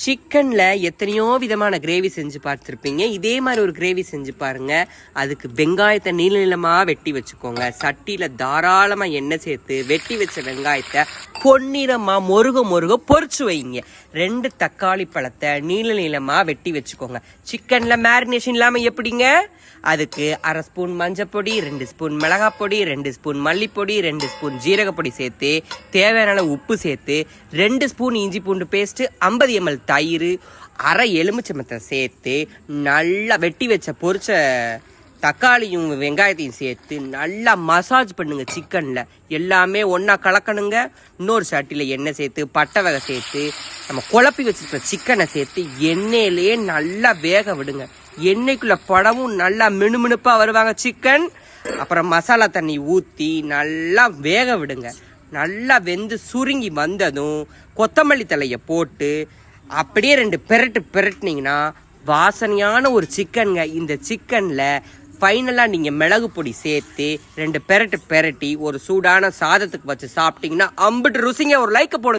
சிக்கன்ல எத்தனையோ விதமான கிரேவி செஞ்சு பார்த்துருப்பீங்க. இதே மாதிரி ஒரு கிரேவி செஞ்சு பாருங்க. அதுக்கு வெங்காயத்தை நீள நீளமா வெட்டி வச்சுக்கோங்க. சட்டியில தாராளமா எண்ணெய் சேர்த்து வெட்டி வச்ச வெங்காயத்தை பொன்னிறமா மொருக பொரிச்சு வைங்க. 2 தக்காளி பழத்தை நீள நீளமா வெட்டி வச்சுக்கோங்க. சிக்கன்ல மேரினேஷன் இல்லாம எப்படிங்க? அதுக்கு 1/2 ஸ்பூன் மஞ்சள் பொடி, 2 ஸ்பூன் மிளகாய் பொடி, 2 ஸ்பூன் மல்லிப்பொடி, 2 ஸ்பூன் ஜீரகப்பொடி சேர்த்து தேவையான அளவு உப்பு சேர்த்து 2 ஸ்பூன் இஞ்சி பூண்டு பேஸ்ட், 50 ml தயிர், அரை எலுமிச்சம்பழத்தை சேர்த்து நல்லா வெட்டி வச்ச பொரிச்ச தக்காளியும் வெங்காயத்தையும் சேர்த்து நல்லா மசாஜ் பண்ணுங்க. சிக்கன்ல எல்லாமே ஒன்னா கலக்கணுங்க. இன்னொரு சட்டியில எண்ணெய் சேர்த்து பட்டை வகை சேர்த்து நம்ம குழப்பி வச்சிருக்க சிக்கனை சேர்த்து எண்ணெயிலேயே நல்லா வேக விடுங்க. எண்ணெய்க்குள்ள படமும் நல்லா மினுமினுப்பா வருவாங்க சிக்கன். அப்புறம் மசாலா தண்ணி ஊற்றி நல்லா வேக விடுங்க. நல்லா வெந்து சுருங்கி வந்ததும் கொத்தமல்லி தலையை போட்டு அப்படியே 2 பெரட்டுனீங்கன்னா வாசனையான ஒரு சிக்கனுங்க. இந்த சிக்கன்ல ஃபைனலாக நீங்கள் மிளகு பொடி சேர்த்து 2 பெரட்டி ஒரு சூடான சாதத்துக்கு வச்சு சாப்பிட்டீங்கன்னா அம்பிட்டு ருசிங்க. ஒரு லைக் போடுங்க.